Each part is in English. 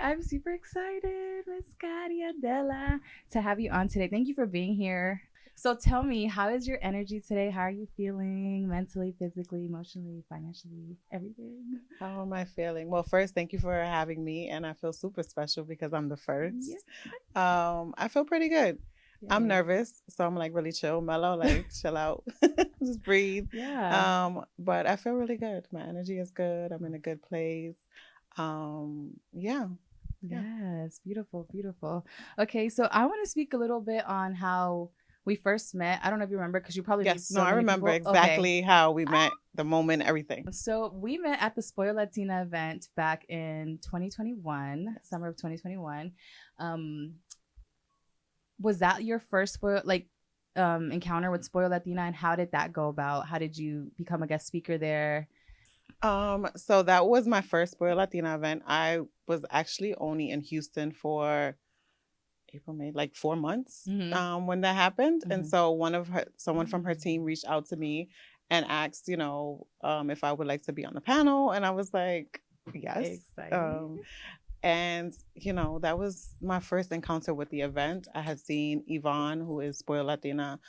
I'm super excited, Miss Carey Adela, to have you on today. Thank you for being here. So tell me, how is your energy today? How are you feeling mentally, physically, emotionally, financially, everything? How am I feeling? Well, first, thank you for having me, and I feel super special because I'm the Yeah. first. I feel pretty good. I'm Yay. nervous, so I'm like really chill, mellow, like chill out, just breathe. Yeah. But I feel really good. My energy is good. I'm in a good place. Yeah, yeah. Yes, beautiful, beautiful. Okay, so I want to speak a little bit on how we first met. I don't know if you remember because you probably meet Yes, no, so I many remember people. Okay. exactly how we met, the moment, everything. So we met at the Spoil Latina event back in 2021, summer of 2021. Um, was that your first encounter with Spoil Latina, and how did that go about? How did you become a guest speaker there? So that was my first Spoil Latina event. I was actually only in Houston for April, May, like 4 months Mm-hmm. when that happened. And Mm-hmm. so someone from her team reached out to me and asked, if I would like to be on the panel. And I was like, yes. Exciting. And, that was my first encounter with the event. I had seen Yvonne, who is Spoiled Latina,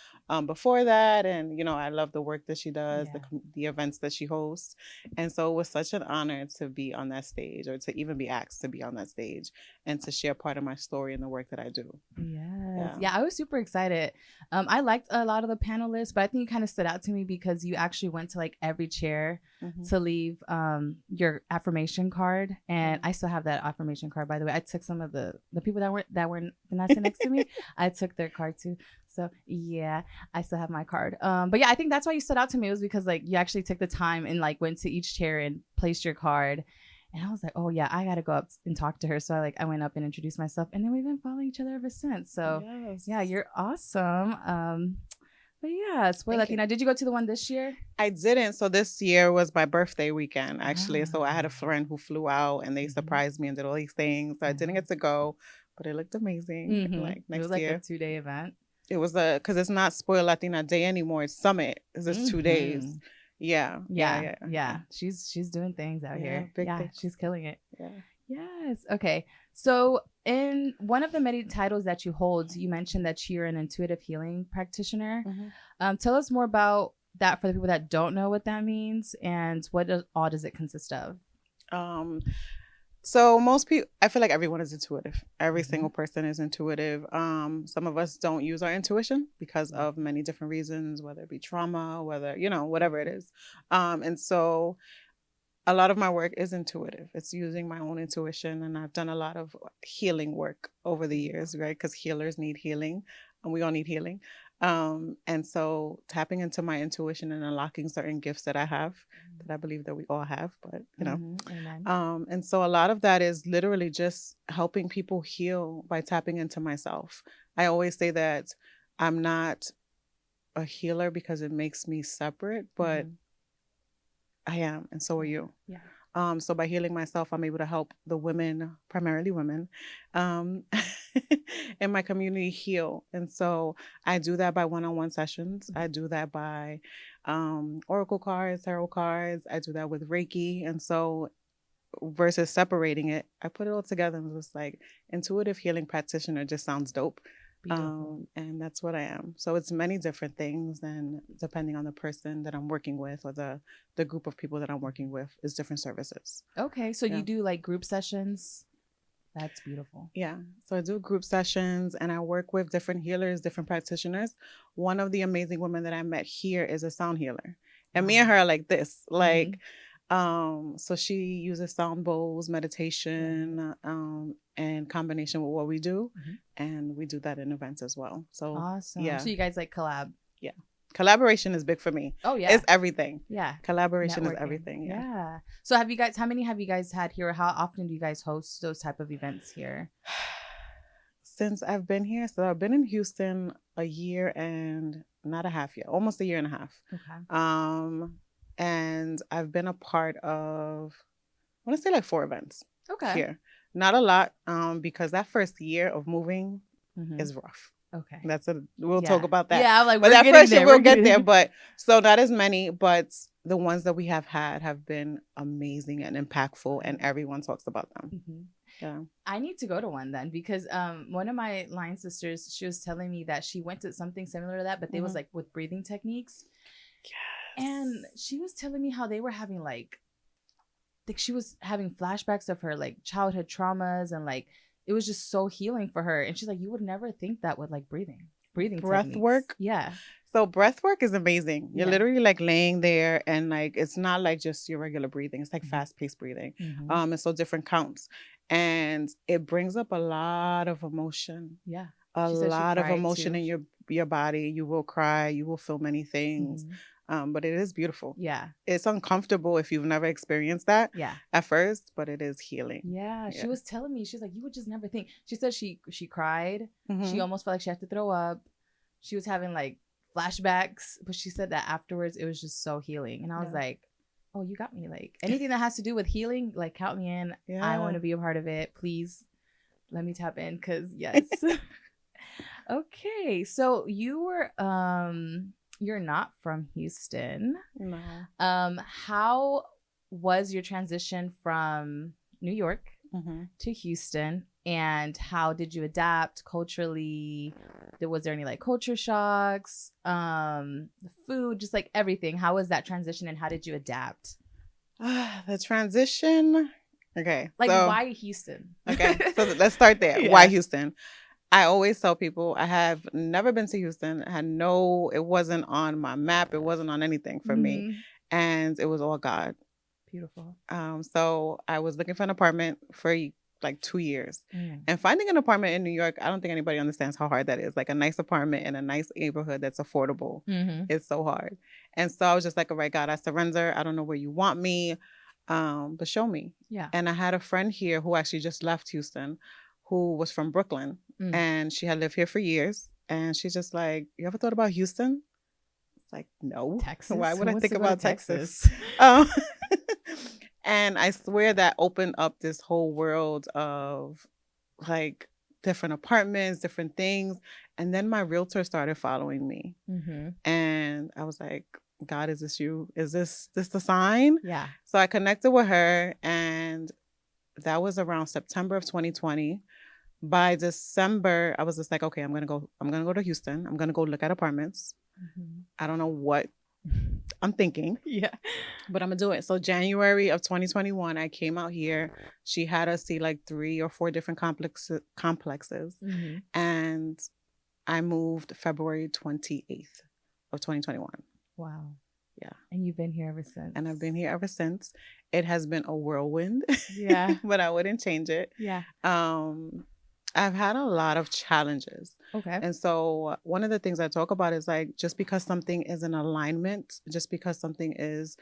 before that. And, I love the work that she does, Yeah. the events that she hosts. And so it was such an honor to be on that stage, or to even be asked to be on that stage and to share part of my story and the work that I do. Yes. Yeah, I was super excited. I liked a lot of the panelists, but I think you kind of stood out to me because you actually went to like every chair to leave your affirmation card. And I still have that affirmation card, by the way. I took some of the people that were not sitting next to me. I took their card too. So yeah, I still have my card. But yeah, I think that's why you stood out to me, was because like you actually took the time and like went to each chair and placed your card. And I was like, oh yeah, I gotta go up and talk to her. So I went up and introduced myself, and then we've been following each other ever since. So Yes. yeah, you're awesome. But yeah, Spoil Latina. Did you go to the one this year? I didn't. So this year was my birthday weekend, actually. So I had a friend who flew out and they surprised me and did all these things. So I didn't get to go, but it looked amazing. Like It was next like year. a 2-day event. It was because it's not Spoil Latina Day anymore. It's Summit. It's just 2 days. Yeah. She's doing things out here. Big Yeah, things. she's killing it. Yeah. Yes. Okay. So in one of the many titles that you hold, you mentioned that you're an intuitive healing practitioner. Tell us more about that for the people that don't know what that means, and what all does it consist of? So most people, I feel like everyone is intuitive. Every single person is intuitive. Some of us don't use our intuition because of many different reasons, whether it be trauma, whether, whatever it is. And so a lot of my work is intuitive. It's using my own intuition. And I've done a lot of healing work over the years, right? Because healers need healing and we all need healing. And so tapping into my intuition and unlocking certain gifts that I have, that I believe that we all have, but Amen. and so a lot of that is literally just helping people heal by tapping into myself. I always say that I'm not a healer because it makes me separate, but I am, and so are you. Yeah. So by healing myself, I'm able to help the women, primarily women, in my community heal. And so I do that by one-on-one sessions. I do that by oracle cards, tarot cards. I do that with Reiki. And so versus separating it, I put it all together and was like, intuitive healing practitioner just sounds dope. And that's what I am. So it's many different things, and depending on the person that I'm working with, or the group of people that I'm working with, is different services. Okay, so you do like group sessions. That's beautiful. Yeah, so I do group sessions, and I work with different healers, different practitioners. One of the amazing women that I met here is a sound healer, and me and her are like this, like. So she uses sound bowls, meditation, and combination with what we do. And we do that in events as well. So awesome. Yeah. So you guys like collab? Yeah. Collaboration is big for me. Oh yeah. It's everything. Yeah. Collaboration is everything. Yeah. So how many have you guys had here? Or how often do you guys host those type of events here? Since I've been here, so I've been in Houston a year and not a half yet, almost a year and a half. Okay. And I've been a part of, I want to say like 4 events here. Not a lot, because that first year of moving is rough. Okay. We'll talk about that. Yeah, I'm like, but that first year we'll get there. But so not as many, but the ones that we have had have been amazing and impactful, and everyone talks about them. Yeah. I need to go to one then, because one of my line sisters, she was telling me that she went to something similar to that, but they was like with breathing techniques. Yes. And she was telling me how they were having like she was having flashbacks of her like childhood traumas, and like it was just so healing for her. And she's like, you would never think that with like breathing breath techniques. work. Yeah. So breath work is amazing. You're literally like laying there, and like it's not like just your regular breathing. It's like fast-paced breathing. And so different counts, and it brings up a lot of emotion. Yeah. A lot of emotion in your body. You will cry. You will feel many things. But it is beautiful. Yeah. It's uncomfortable if you've never experienced that at first, but it is healing. Yeah. She was telling me, she's like, you would just never think. She said she cried. She almost felt like she had to throw up. She was having like flashbacks, but she said that afterwards it was just so healing. And I was like, oh, you got me. Like anything that has to do with healing, like count me in. I want to be a part of it. Please let me tap in, because yes. Okay. So you were you're not from Houston. No. How was your transition from New York to Houston, and how did you adapt culturally? Was there any like culture shocks? The food, just like everything. How was that transition, and how did you adapt? The transition. Okay. Like, why Houston? Okay. So let's start there. Why Houston? I always tell people I have never been to Houston. It wasn't on my map. It wasn't on anything for me. And it was all God. Beautiful. So I was looking for an apartment for like 2 years. And finding an apartment in New York, I don't think anybody understands how hard that is. Like a nice apartment in a nice neighborhood that's affordable. It's so hard. And so I was just like, all right, God, I surrender. I don't know where you want me, but show me. Yeah. And I had a friend here who actually just left Houston, who was from Brooklyn. And she had lived here for years. And she's just like, you ever thought about Houston? It's like, no. Texas? Why would I think about Texas? And I swear that opened up this whole world of like different apartments, different things. And then my realtor started following me. And I was like, God, is this you? Is this the sign? Yeah. So I connected with her, and that was around September of 2020. By December, I was just like, okay, I'm gonna go to Houston. I'm gonna go look at apartments. I don't know what I'm thinking. Yeah. But I'm gonna do it. So January of 2021, I came out here. She had us see like 3 or 4 different complexes. And I moved February 28th of 2021. Wow. Yeah. And you've been here ever since. And I've been here ever since. It has been a whirlwind. Yeah. But I wouldn't change it. Yeah. I've had a lot of challenges. Okay. And so one of the things I talk about is like, just because something is in alignment, just because something is,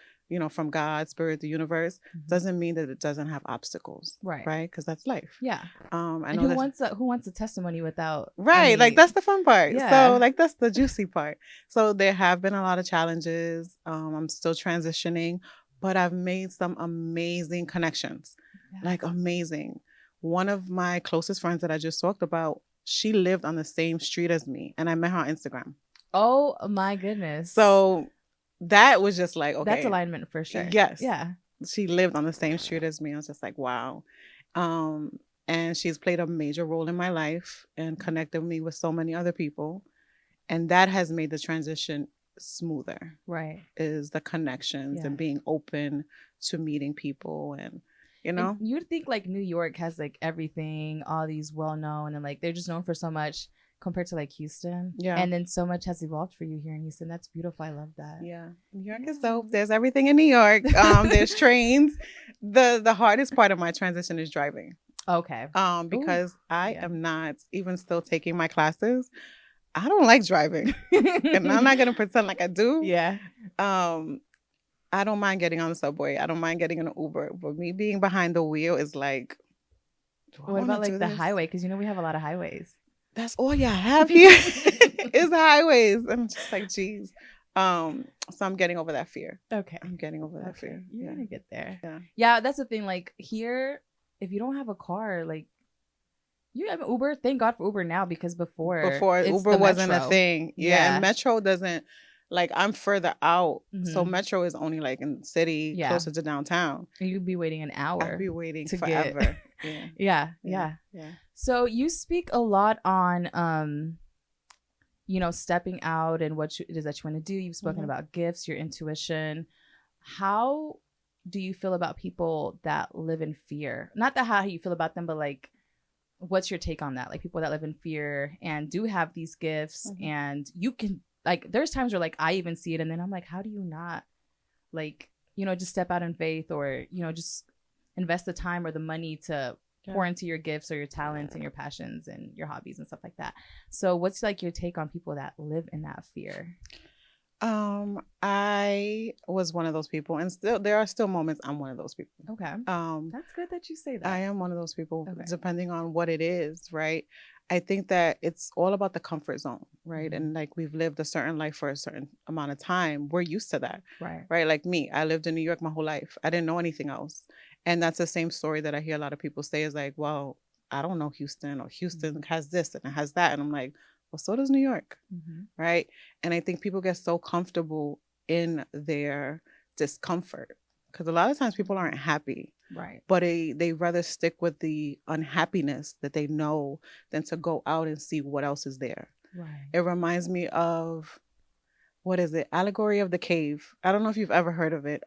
from God, spirit, the universe, doesn't mean that it doesn't have obstacles. Right. Right. Because that's life. Yeah. I know who wants a testimony without. Right. Like that's the fun part. Yeah. So like, that's the juicy part. So there have been a lot of challenges. I'm still transitioning, but I've made some amazing connections, like amazing. One of my closest friends that I just talked about, she lived on the same street as me, and I met her on Instagram. Oh my goodness. So that was just like, okay. That's alignment for sure. Yes. Yeah. She lived on the same street as me. I was just like, wow. And she's played a major role in my life and connected me with so many other people. And that has made the transition smoother. Right. Is the connections and being open to meeting people and you'd think like New York has like everything, all these well-known, and like they're just known for so much compared to like Houston. Yeah. And then so much has evolved for you here in Houston. That's beautiful. I love that. Yeah. New York is dope. There's everything in New York. There's trains. The hardest part of my transition is driving. Okay. Because I am not even still taking my classes. I don't like driving. And I'm not going to pretend like I do. Yeah. I don't mind getting on the subway. I don't mind getting in an Uber. But me being behind the wheel is like, what about like the highway? Because we have a lot of highways. That's all y'all have here is highways. I'm just like, geez. So I'm getting over that fear. Okay. I'm getting over that fear. You're gonna get there. Yeah. Yeah, that's the thing. Like here, if you don't have a car, like you have Uber. Thank God for Uber now, because before Uber wasn't a thing. Yeah. And Metro doesn't. Like I'm further out. So Metro is only like in the city, closer to downtown. You'd be waiting an hour. I'd be waiting forever. Yeah. So you speak a lot on stepping out and what it is that you want to do. You've spoken about gifts, your intuition. How do you feel about people that live in fear? Not that how you feel about them, but like, what's your take on that? Like people that live in fear and do have these gifts, and you can, like, there's times where like I even see it and then I'm like, how do you not, like, just step out in faith, or just invest the time or the money to pour into your gifts or your talents and your passions and your hobbies and stuff like that. So what's like your take on people that live in that fear? I was one of those people, and still there are still moments I'm one of those people. Okay. That's good that you say that. I am one of those people, depending on what it is, right? I think that it's all about the comfort zone, right? And like we've lived a certain life for a certain amount of time. We're used to that. Right? Like me, I lived in New York my whole life. I didn't know anything else. And that's the same story that I hear a lot of people say is like, well, I don't know Houston, or Houston has this and it has that. And I'm like, well, so does New York, right? And I think people get so comfortable in their discomfort because a lot of times people aren't happy, right? But they rather stick with the unhappiness that they know than to go out and see what else is there. Right. It reminds me of, what is it? Allegory of the Cave. I don't know if you've ever heard of it.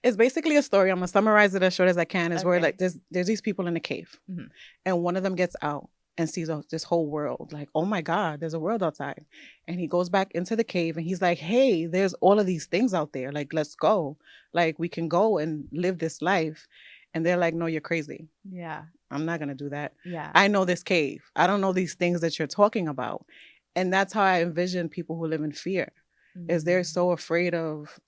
It's basically a story. I'm gonna summarize it as short as I can. Is where like there's these people in a cave, and one of them gets out and sees this whole world. Like, oh my God, there's a world outside. And he goes back into the cave and he's like, hey, there's all of these things out there. Like, let's go. Like, we can go and live this life. And they're like, no, you're crazy. Yeah. I'm not going to do that. Yeah. I know this cave. I don't know these things that you're talking about. And that's how I envision people who live in fear, is they're so afraid of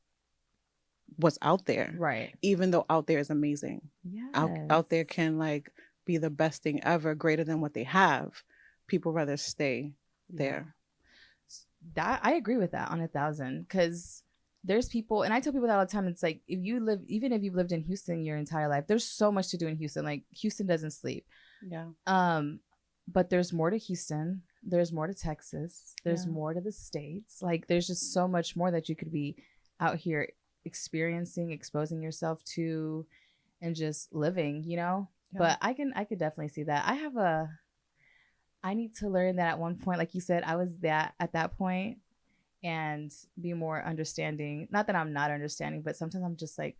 what's out there. Right. Even though out there is amazing. Yes. Out there can like be the best thing ever, greater than what they have. People rather stay there. That I agree with that on 1,000, because there's people, and I tell people that all the time. It's like, even if you've lived in Houston your entire life, there's so much to do in Houston. Like Houston doesn't sleep. Yeah. But there's more to Houston. There's more to Texas. There's more to the States. Like there's just so much more that you could be out here experiencing, exposing yourself to, and just living, But I could definitely see that. I need to learn that at one point, like you said, I was at that point, and be more understanding. Not that I'm not understanding, but sometimes I'm just like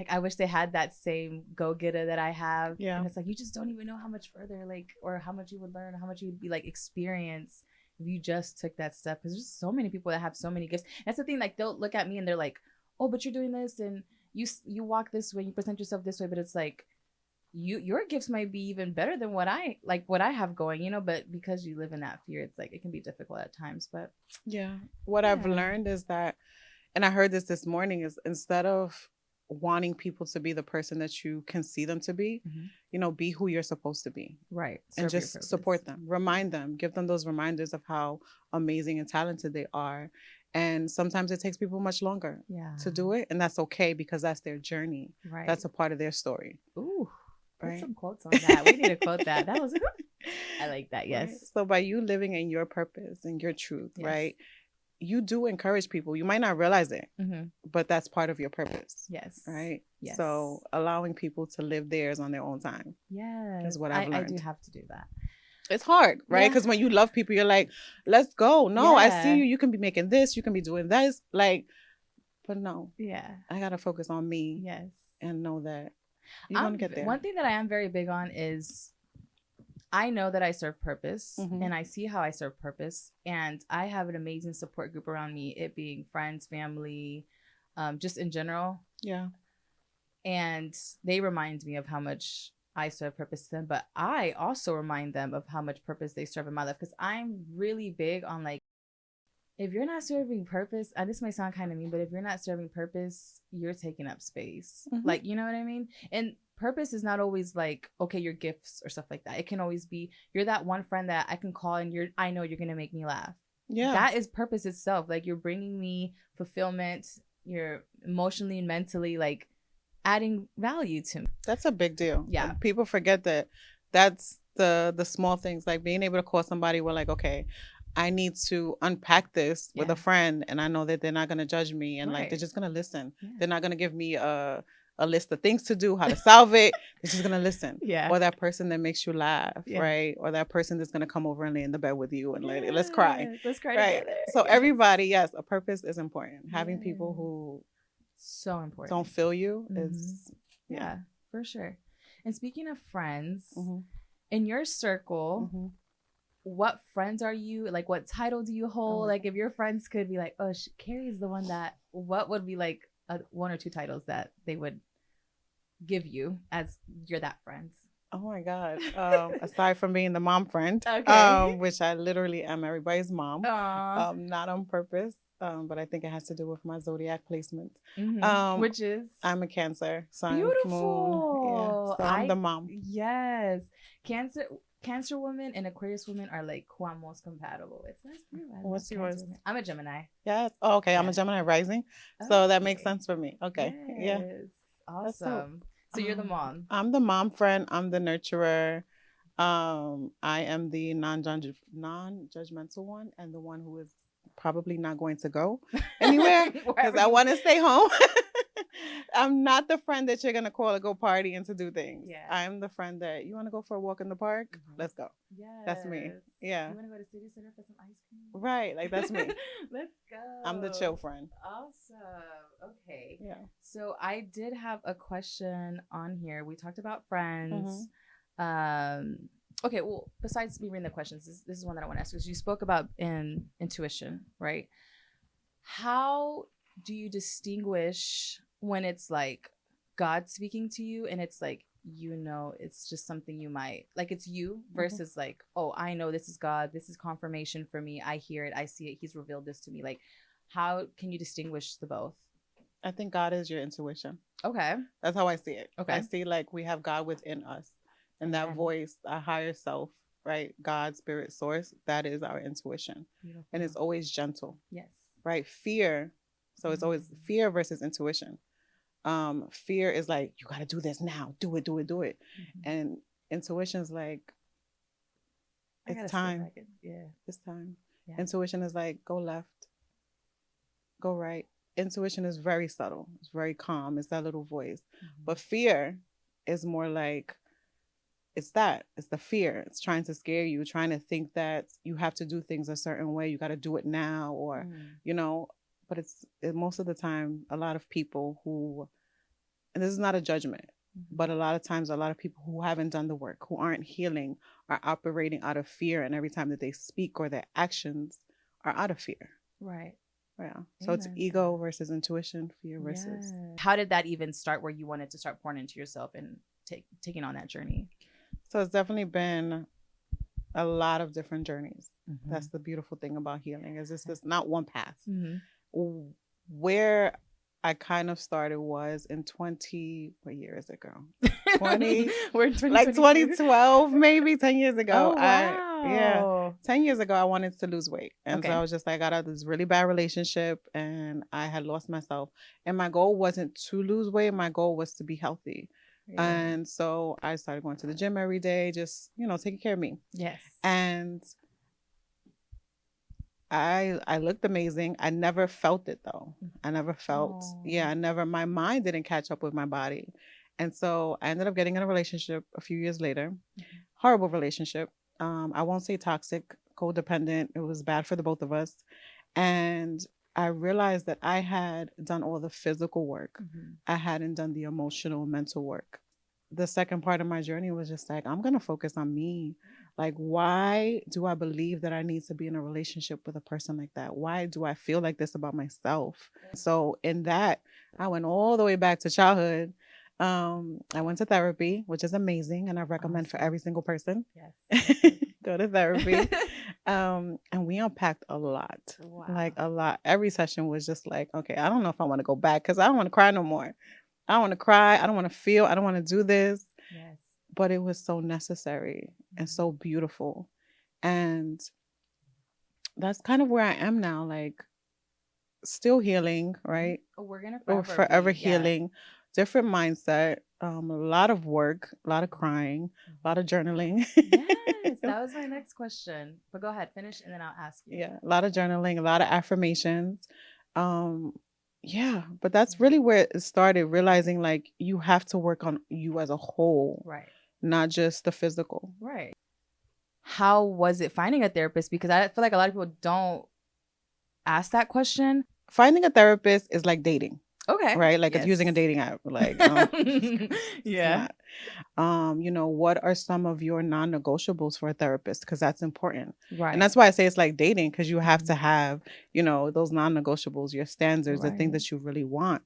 I wish they had that same go-getter that I have. Yeah. And it's like, you just don't even know how much further, like, or how much you would learn, or how much you would be like experience if you just took that step. Because there's so many people that have so many gifts. That's the thing. Like they'll look at me and they're like, oh, but you're doing this, and you walk this way, you present yourself this way, but it's like, your gifts might be even better than what I have going, but because you live in that fear, it's like it can be difficult at times. But what I've learned is that, and I heard this morning, is instead of wanting people to be the person that you can see them to be, be who you're supposed to be, right? And just support them, remind them, give them those reminders of how amazing and talented they are. And sometimes it takes people much longer to do it, and that's okay, because that's their journey. Right. That's a part of their story. Ooh. Put some quotes on that. We need to quote that. That was, I like that. Yes. Right? So by you living in your purpose and your truth, right, you do encourage people. You might not realize it, but that's part of your purpose. Yes. Right. Yes. So allowing people to live theirs on their own time. Yes. Is what I've learned. I do have to do that. It's hard, right? Because when you love people, you're like, let's go. No, I see you. You can be making this. You can be doing this. Like, but no. Yeah. I got to focus on me. Yes. And know that you want to get there. One thing that I am very big on is I know that I serve purpose, and I see how I serve purpose, and I have an amazing support group around me, it being friends, family, just in general. Yeah. And they remind me of how much I serve purpose to them, but I also remind them of how much purpose they serve in my life, because I'm really big on like, if you're not serving purpose, this might sound kind of mean, but if you're not serving purpose, you're taking up space. Like, you know what I mean? And purpose is not always like, okay, your gifts or stuff like that. It can always be, you're that one friend that I can call and I know you're going to make me laugh. Yeah. That is purpose itself. Like, you're bringing me fulfillment. You're emotionally and mentally like adding value to me. That's a big deal. Yeah. And people forget that that's the small things, like being able to call somebody, we're like, okay, I need to unpack this with a friend, and I know that they're not going to judge me, and like they're just going to listen. They're not going to give me a list of things to do, how to solve it. They're just going to listen. Or that person that makes you laugh, right? Or that person that's going to come over and lay in the bed with you and like, let's cry. Let's cry together. So everybody, yes, a purpose is important. Having people who so important don't feel you is for sure. And speaking of friends, in your circle, what friends are you? Like, what title do you hold? Like, if your friends could be like, oh, Carey's the one that, what would be like one or two titles that they would give you as you're that friend? Oh my God. Aside from being the mom friend, which I literally am everybody's mom, not on purpose. But I think it has to do with my zodiac placement, which is I'm a Cancer, Sun, beautiful. Moon. Yeah, so I'm the mom. Yes, Cancer women and Aquarius women are like who I'm most compatible with. That's what's yours? I'm a Gemini. Yes. Oh, okay. I'm a Gemini rising, so that makes sense for me. Okay. Yes. Yeah. Awesome. So you're the mom. I'm the mom friend. I'm the nurturer. I am the non-judgmental one, and the one who is probably not going to go anywhere because I want to stay home. I'm not the friend that you're going to call to go party and to do things. Yeah. I'm the friend that you want to go for a walk in the park? Let's go. Yeah. That's me. Yeah. You want to go to City Center for some ice cream? Right. Like, that's me. Let's go. I'm the chill friend. Awesome. Okay. Yeah. So I did have a question on here. We talked about friends. Okay, well, besides me reading the questions, this is one that I want to ask, because you spoke about intuition, right? How do you distinguish when it's like God speaking to you and it's like, it's just something you might, like it's you versus like, oh, I know this is God. This is confirmation for me. I hear it. I see it. He's revealed this to me. Like, how can you distinguish the both? I think God is your intuition. Okay. That's how I see it. Okay. I see like we have God within us. And that voice, our higher self, right? God, spirit, source, that is our intuition. Beautiful. And it's always gentle. Yes. Right? Fear. So it's always fear versus intuition. Fear is like, you got to do this now. Do it. And intuition is like, it's time. It's time. Yeah. Intuition is like, go left, go right. Intuition is very subtle. It's very calm. It's that little voice. But fear is more like, it's the fear. It's trying to scare you, trying to think that you have to do things a certain way. You got to do it now, or, but it's most of the time, a lot of people who, and this is not a judgment, but a lot of times, a lot of people who haven't done the work, who aren't healing, are operating out of fear. And every time that they speak or their actions are out of fear. Right. Yeah. So it's ego versus intuition, fear versus. How did that even start where you wanted to start pouring into yourself and taking on that journey? So it's definitely been a lot of different journeys. That's the beautiful thing about healing, is it's just not one path. Where I kind of started was in what year is it, girl? 20, we're in like 2012, maybe 10 years ago. Oh, wow. 10 years ago, I wanted to lose weight. And so I was just like, I got out of this really bad relationship and I had lost myself. And my goal wasn't to lose weight. My goal was to be healthy. Yeah. And so I started going to the gym every day, just, taking care of me. Yes. And I looked amazing. I never felt it though. I never felt, my mind didn't catch up with my body. And so I ended up getting in a relationship a few years later. Horrible relationship. I won't say toxic, codependent. It was bad for the both of us. And I realized that I had done all the physical work. I hadn't done the emotional, mental work. The second part of my journey was just like, I'm going to focus on me. Like, why do I believe that I need to be in a relationship with a person like that? Why do I feel like this about myself? So in that, I went all the way back to childhood. I went to therapy, which is amazing. And I recommend for every single person. Yes. Go to therapy. And we unpacked a lot. Wow. Like a lot. Every session was just like, okay, I don't know if I want to go back because I don't want to cry no more. I don't want to cry. I don't want to feel. I don't want to do this. Yes. But it was so necessary and so beautiful. And that's kind of where I am now, like still healing, right? Oh, we're going to forever healing. Different mindset, a lot of work, a lot of crying, a lot of journaling. Yes, that was my next question. But go ahead, finish, and then I'll ask you. Yeah, a lot of journaling, a lot of affirmations. Um, yeah, but that's really where it started, realizing like you have to work on you as a whole, Right. not just the physical. Right. How was it finding a therapist? Because I feel like a lot of people don't ask that question. Finding a therapist is like dating. Okay. Right? Like yes. it's using a dating app. Like yeah. You know, what are some of your non-negotiables for a therapist? Because that's important. Right. And that's why I say it's like dating, because you have to have, you know, those non-negotiables, your standards, the thing that you really want.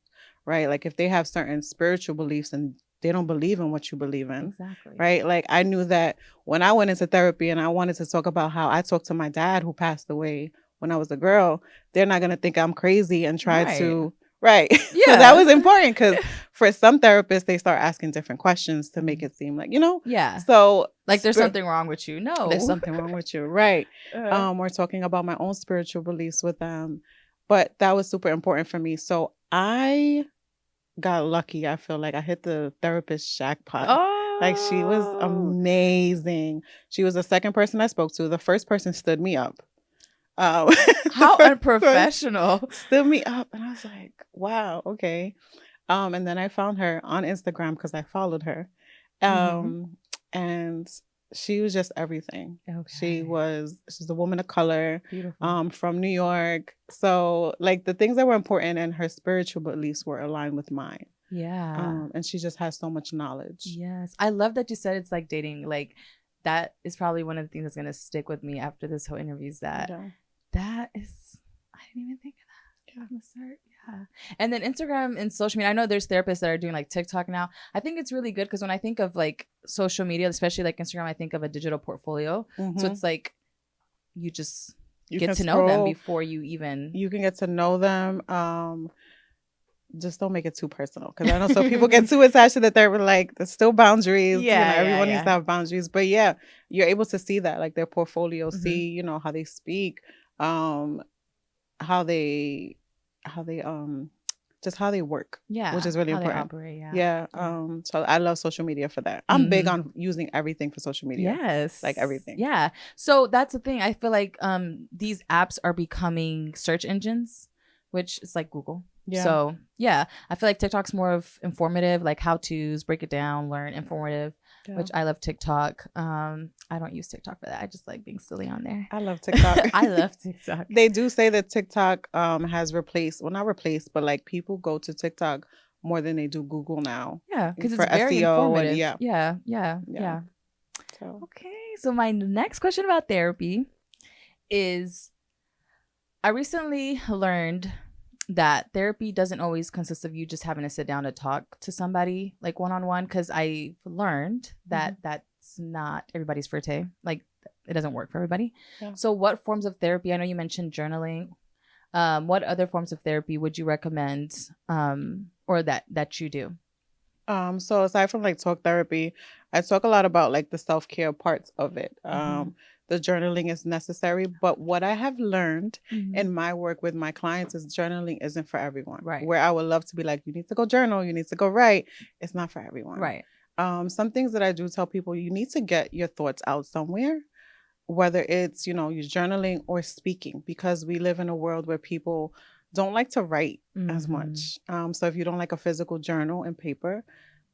Right. Like if they have certain spiritual beliefs and they don't believe in what you believe in. Exactly. Right. Like I knew that when I went into therapy and I wanted to talk about how I talked to my dad who passed away when I was a girl, they're not going to think I'm crazy and try to. Right. Yeah. So that was important because for some therapists, they start asking different questions to make it seem like, you know. Yeah. So like there's something wrong with you. No. There's something wrong with you. Right. We're talking about my own spiritual beliefs with them. But that was super important for me. So I got lucky. I feel like I hit the therapist jackpot. Oh. Like she was amazing. She was the second person I spoke to. The first person stood me up. How unprofessional. Stood me up and I was like, wow, okay. And then I found her on Instagram because I followed her. And she was just everything. Okay. She's a woman of color. Beautiful. From New York. So like the things that were important and her spiritual beliefs were aligned with mine. Yeah. And she just has so much knowledge. Yes. I love that you said it's like dating. Like that is probably one of the things that's going to stick with me after this whole interview is that that is, I didn't even think of that from the start. Yeah. And then Instagram and social media, I know there's therapists that are doing like TikTok now. I think it's really good because when I think of like social media, especially like Instagram, I think of a digital portfolio. So it's like you just get to know them before you even. You can get to know them. Just don't make it too personal because I know some people get too attached to that. They're like, there's still boundaries. Yeah, you know, everyone needs to have boundaries. But yeah, you're able to see that, like their portfolio, see, you know, how they speak, how they just how they work. Yeah, which is really important. Operate, so I love social media for that. I'm big on using everything for social media. Yes, like everything. Yeah. So that's the thing. I feel like these apps are becoming search engines, which is like Google. Yeah. So yeah, I feel like TikTok's more of informative, like how to's, break it down, learn, informative, which I love TikTok. I don't use TikTok for that. I just like being silly on there. I love TikTok. I love TikTok. They do say that TikTok has replaced, well, not replaced, but like people go to TikTok more than they do Google now. Yeah, because it's very SEO informative. Yeah. So. Okay, so my next question about therapy is, I recently learned that therapy doesn't always consist of you just having to sit down to talk to somebody like one-on-one, because I learned that that's not everybody's forte. Like it doesn't work for everybody. Yeah. So what forms of therapy, I know you mentioned journaling, what other forms of therapy would you recommend or that you do? So aside from like talk therapy, I talk a lot about like the self-care parts of it. The journaling is necessary, but what I have learned in my work with my clients is journaling isn't for everyone. Right. Where I would love to be like, you need to go journal, you need to go write. It's not for everyone. Right. Some things that I do tell people, you need to get your thoughts out somewhere, whether it's, you know, you're journaling or speaking, because we live in a world where people don't like to write as much. So if you don't like a physical journal and paper,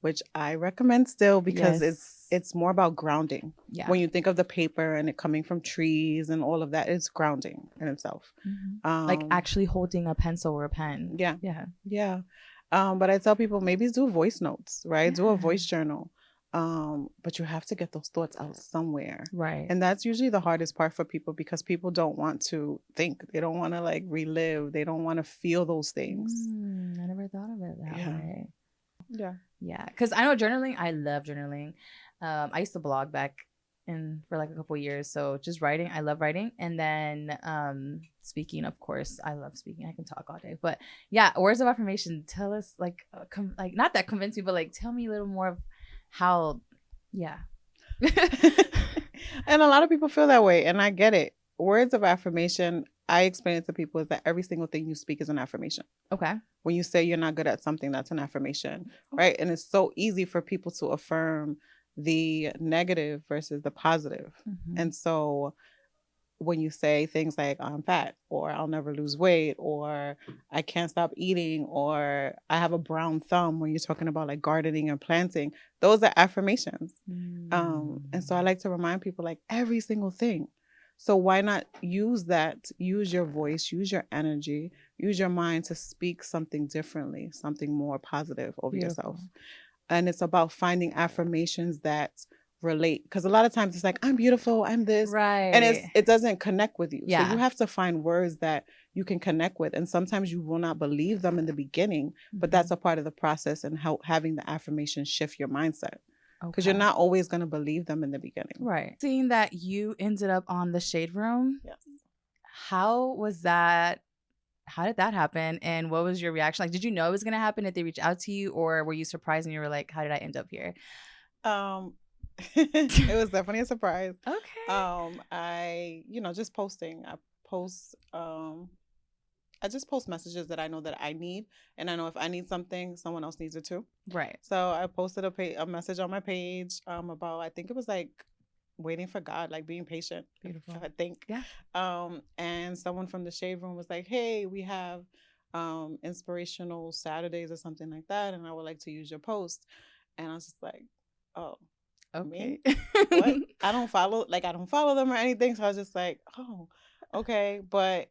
which I recommend still, because it's more about grounding. Yeah. When you think of the paper and it coming from trees and all of that, it's grounding in itself. Like actually holding a pencil or a pen. Yeah. But I tell people maybe do voice notes, right? Yeah. Do a voice journal. But you have to get those thoughts out somewhere. Right. And that's usually the hardest part for people, because people don't want to think. They don't want to like relive. They don't want to feel those things. I never thought of it that way. Yeah, because I know journaling. I love journaling. I used to blog back for like a couple of years. So just writing, I love writing. And then speaking, of course, I love speaking. I can talk all day. But yeah, words of affirmation. Tell us like not that convince me, but like tell me a little more of how. Yeah. And a lot of people feel that way, and I get it. Words of affirmation, I explain it to people is that every single thing you speak is an affirmation. Okay. When you say you're not good at something, that's an affirmation, right? And it's so easy for people to affirm the negative versus the positive. And so when you say things like I'm fat, or I'll never lose weight, or I can't stop eating, or I have a brown thumb, when you're talking about like gardening and planting, those are affirmations. And so I like to remind people like every single thing. So why not use that, use your voice, use your energy, use your mind to speak something differently, something more positive over yourself. And it's about finding affirmations that relate, because a lot of times it's like, I'm beautiful, I'm this, right, and it doesn't connect with you. Yeah. So you have to find words that you can connect with, and sometimes you will not believe them in the beginning, but that's a part of the process, and how having the affirmation shift your mindset, because you're not always going to believe them in the beginning. Right. Seeing that you ended up on the Shade Room, Yes. How was that? How did that happen? And what was your reaction? Like, did you know it was going to happen? Did they reach out to you, or were you surprised and you were like, how did I end up here? It was definitely a surprise. Okay. I, just posting. I just post messages that I know that I need, and I know if I need something, someone else needs it too. Right. So I posted a message on my page about, I think it was like waiting for God, like being patient. Beautiful. I think. Yeah. And someone from the Shade Room was like, hey, we have inspirational Saturdays or something like that, and I would like to use your post. And I was just like, oh, okay. What? I don't follow them or anything. So I was just like, oh, okay. But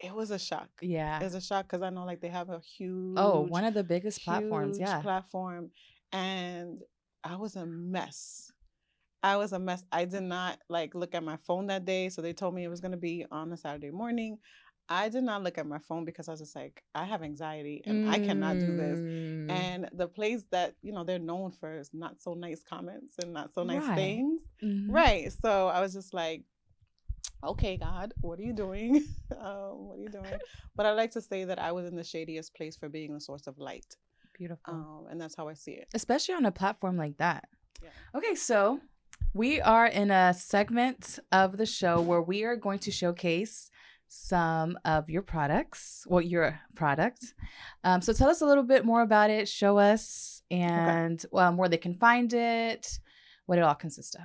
it was a shock. Yeah. It was a shock because I know like they have a huge, one of the biggest platforms. Yeah. platform. And I was a mess. I did not like look at my phone that day. So they told me it was going to be on a Saturday morning. I did not look at my phone because I was just like, I have anxiety and I cannot do this. And the place that, they're known for is not so nice comments and not so nice things. Right. So I was just like, okay, God, what are you doing? What are you doing? But I like to say that I was in the shadiest place for being a source of light. Beautiful. And that's how I see it. Especially on a platform like that. Yeah. Okay, so we are in a segment of the show where we are going to showcase some of your products. Well, your product. So tell us a little bit more about it. Show us and where they can find it, what it all consists of.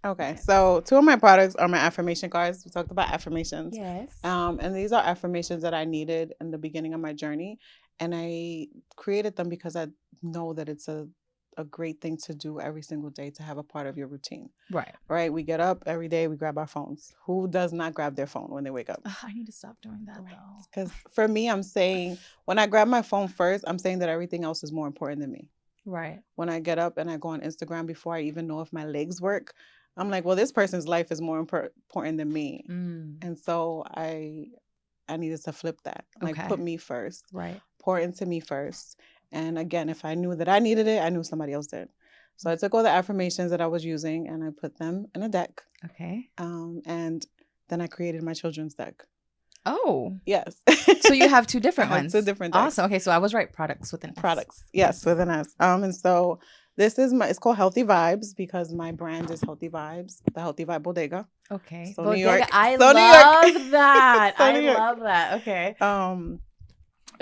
Okay, so 2 of my products are my affirmation cards. We talked about affirmations. Yes. And these are affirmations that I needed in the beginning of my journey. And I created them because I know that it's a great thing to do every single day, to have a part of your routine. Right. We get up every day, we grab our phones. Who does not grab their phone when they wake up? I need to stop doing that though. Because for me, I'm saying when I grab my phone first, I'm saying that everything else is more important than me. Right. When I get up and I go on Instagram before I even know if my legs work, I'm like, well, this person's life is more important than me. And so I needed to flip that. Like, put me first. Right. Pour into me first. And again, if I knew that I needed it, I knew somebody else did. So I took all the affirmations that I was using and I put them in a deck. Okay. And then I created my children's deck. Oh. Yes. So you have 2 different ones. 2 different decks. Awesome. Okay, so I was right. Products with an S. Products. Yes, with an S. And so this is it's called Healthy Vibes because my brand is Healthy Vibes, the Healthy Vibe Bodega. Okay. So Bodega. New York. I so love that. so I love that. Okay.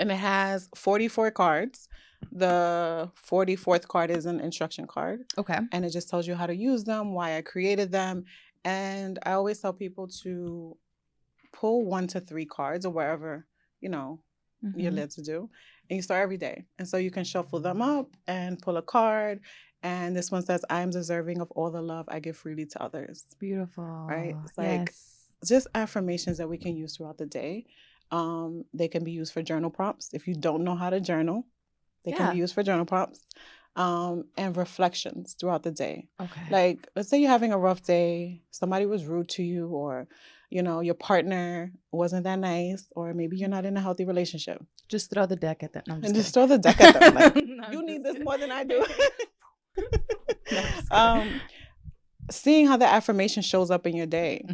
And it has 44 cards. The 44th card is an instruction card. Okay. And it just tells you how to use them, why I created them. And I always tell people to pull 1 to 3 cards or wherever, you're led to do. And you start every day. And so you can shuffle them up and pull a card. And this one says, I am deserving of all the love I give freely to others. Beautiful. Right? It's like just affirmations that we can use throughout the day. They can be used for journal prompts. If you don't know how to journal, they can be used for journal prompts. And reflections throughout the day. Okay. Like, let's say you're having a rough day, somebody was rude to you, or, your partner wasn't that nice, or maybe you're not in a healthy relationship. Just throw the deck at them. No, and just throw the deck at them. Like, you need this more than I do. Seeing how the affirmation shows up in your day,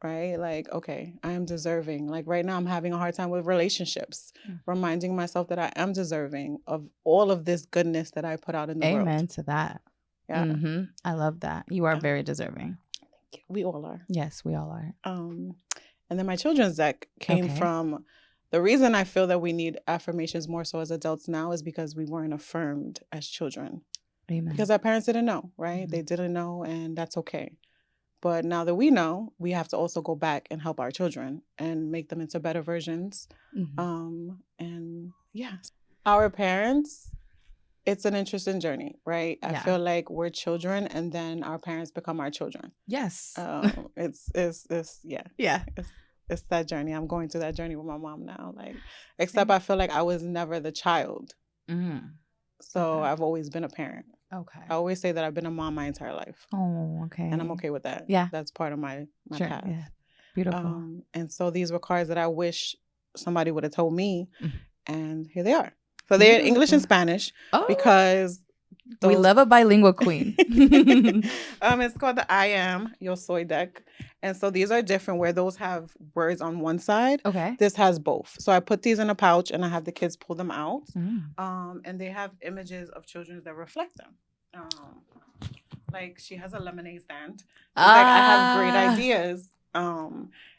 right? Like, okay, I am deserving. Like right now I'm having a hard time with relationships, reminding myself that I am deserving of all of this goodness that I put out in the world. Amen to that. Yeah. I love that. You are very deserving. Thank you. We all are. Yes, we all are. And then my children's deck came from the reason I feel that we need affirmations more so as adults now is because we weren't affirmed as children. Amen. Because our parents didn't know, right? They didn't know, and that's okay. But now that we know, we have to also go back and help our children and make them into better versions. And yeah, our parents, it's an interesting journey, right? I feel like we're children and then our parents become our children. Yes. It's that journey. I'm going through that journey with my mom now. Like, except I feel like I was never the child. So I've always been a parent. Okay. I always say that I've been a mom my entire life. Oh, okay. And I'm okay with that. Yeah. That's part of my path. Yeah. Beautiful. And so these were cards that I wish somebody would have told me. And here they are. So they're in English and Spanish because we love a bilingual queen. It's called the I Am Yo Soy deck. And so these are different where those have words on one side. Okay. This has both. So I put these in a pouch and I have the kids pull them out. And they have images of children that reflect them. Like she has a lemonade stand. Like I have great ideas.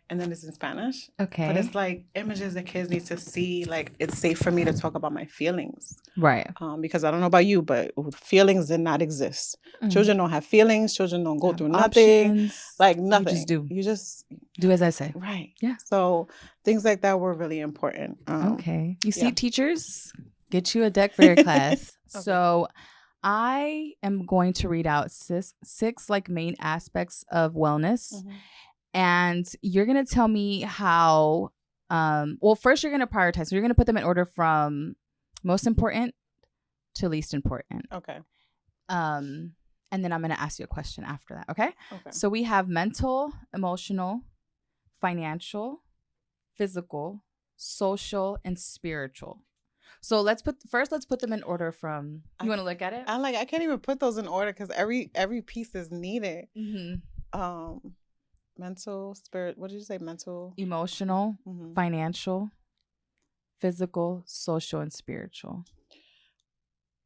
And then it's in Spanish. Okay. But it's like images that kids need to see. Like it's safe for me to talk about my feelings. Right. Because I don't know about you, but feelings did not exist. Children don't have feelings. Children don't go through nothing. Options. Like nothing. You just do. You just do as I say. Right. Yeah. So things like that were really important. Okay. You see, teachers, get you a deck for your class. Okay. So I am going to read out six like main aspects of wellness. And you're going to tell me how, well, first you're going to prioritize. So you're going to put them in order from most important to least important. Okay. And then I'm going to ask you a question after that. Okay. So we have mental, emotional, financial, physical, social, and spiritual. So let's put them in order from, you want to look at it? I can't even put those in order because every piece is needed. Mental, spirit, what did you say? Mental, emotional, financial, physical, social, and spiritual.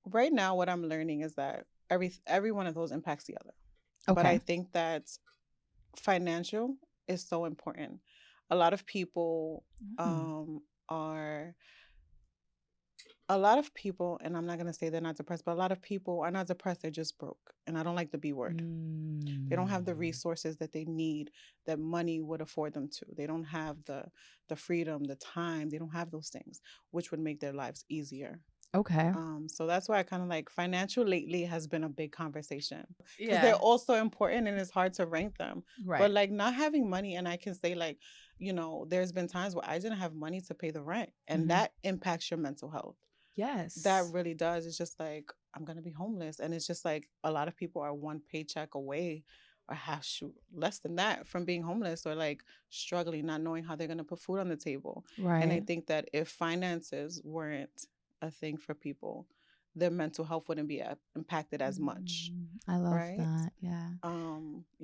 Right now, what I'm learning is that every one of those impacts the other. Okay. But I think that financial is so important. A lot of people and I'm not going to say they're not depressed, but a lot of people are not depressed. They're just broke. And I don't like the B word. They don't have the resources that they need that money would afford them to. They don't have the freedom, the time. They don't have those things, which would make their lives easier. Okay. So that's why I kind of like financial lately has been a big conversation. Because they're also important and it's hard to rank them. Right. But like not having money, and I can say like, you know, there's been times where I didn't have money to pay the rent. And that impacts your mental health. Yes. That really does. It's just like, I'm going to be homeless. And it's just like a lot of people are one paycheck away or less than that from being homeless or like struggling, not knowing how they're going to put food on the table. Right. And I think that if finances weren't a thing for people, their mental health wouldn't be impacted as much. I love that. Yeah.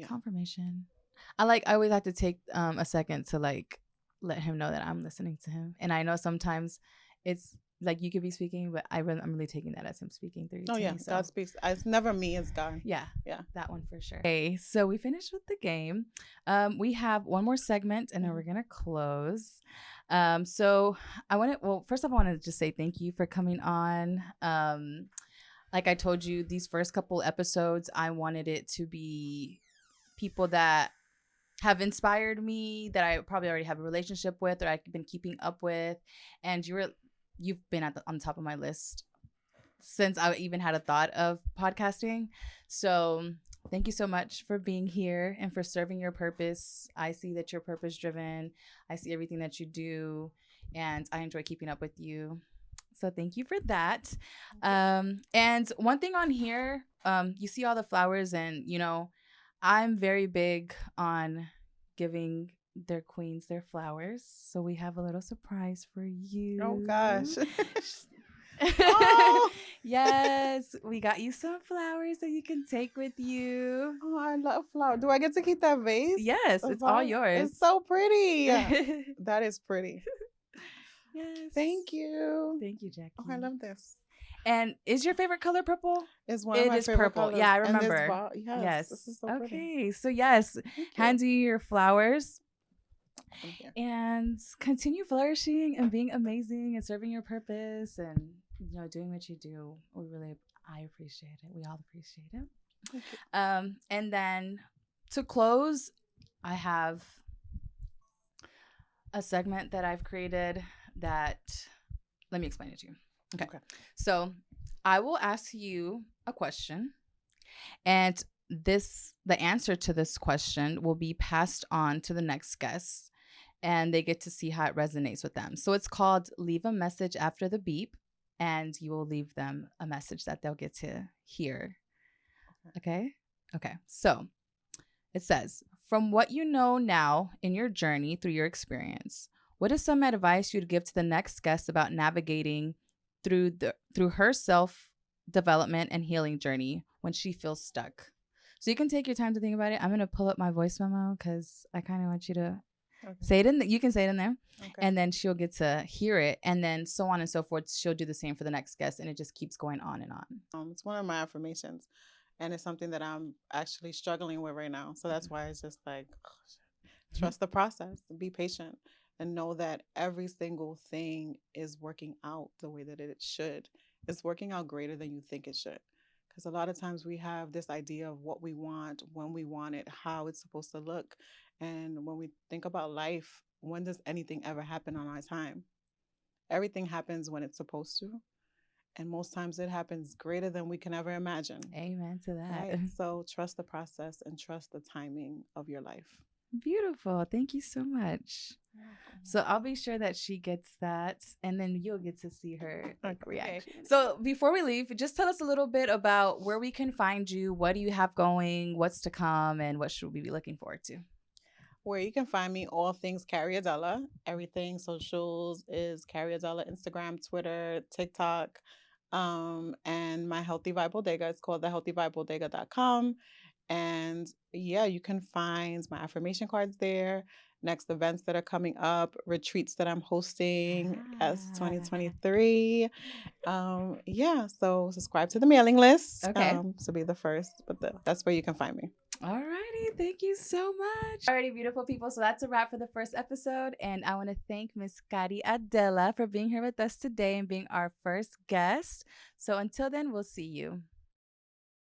Confirmation. I always have to take a second to like let him know that I'm listening to him. And I know sometimes it's like you could be speaking, but I'm really taking that as him speaking through you. Oh, yeah. Me, so. God speaks. It's never me, it's God. Yeah. That one for sure. Okay, so we finished with the game. We have one more segment and then we're going to close. So first off, I want to just say thank you for coming on. Like I told you, these first couple episodes, I wanted it to be people that have inspired me, that I probably already have a relationship with or I've been keeping up with. And you've been on top of my list since I even had a thought of podcasting. So thank you so much for being here and for serving your purpose. I see that you're purpose driven. I see everything that you do and I enjoy keeping up with you. So thank you for that. And one thing on here, you see all the flowers and, you know, I'm very big on giving their queens their flowers. So we have a little surprise for you. Oh, gosh. Oh. Yes, we got you some flowers that you can take with you. Oh, I love flowers. Do I get to keep that vase? Yes, it's all yours. It's so pretty. That is pretty. Yes. Thank you. Thank you, Jackie. Oh, I love this. And is your favorite color purple? It's one of my favorite purple. colors. Yeah, I remember. Yes. This is so pretty. Okay, so yes, hand you your flowers. And continue flourishing and being amazing and serving your purpose and, you know, doing what you do. I appreciate it. We all appreciate it. And then to close, I have a segment that I've created that, let me explain it to you. Okay. So I will ask you a question, and the answer to this question will be passed on to the next guest, and they get to see how it resonates with them. So it's called Leave a Message After the Beep, and you will leave them a message that they'll get to hear. Okay? Okay. So it says, from what you know now in your journey through your experience, what is some advice you'd give to the next guest about navigating through her self-development and healing journey when she feels stuck? So you can take your time to think about it. I'm going to pull up my voice memo because I kind of want you to say it you can say it in there. And then she'll get to hear it. And then so on and so forth. She'll do the same for the next guest. And it just keeps going on and on. It's one of my affirmations. And it's something that I'm actually struggling with right now. So that's why it's just like, trust the process, be patient, and know that every single thing is working out the way that it should. It's working out greater than you think it should. Because a lot of times we have this idea of what we want, when we want it, how it's supposed to look. And when we think about life, when does anything ever happen on our time? Everything happens when it's supposed to. And most times it happens greater than we can ever imagine. Amen to that. Right? So trust the process and trust the timing of your life. Beautiful. Thank you so much. So I'll be sure that she gets that, and then you'll get to see her reaction. So before we leave, just tell us a little bit about where we can find you. What do you have going? What's to come? And what should we be looking forward to? Where you can find me, all things Carey Adela. Everything socials is Carey Adela, Instagram, Twitter, TikTok. And my Healthy Vibe Bodega is called thehealthyvibebodega.com. And yeah, you can find my affirmation cards there, next events that are coming up, retreats that I'm hosting as 2023. Yeah, so subscribe to the mailing list to be the first, but that's where you can find me. Alrighty, thank you so much. Alrighty, beautiful people. So that's a wrap for the first episode. And I want to thank Miss Carey Adela for being here with us today and being our first guest. So until then, we'll see you.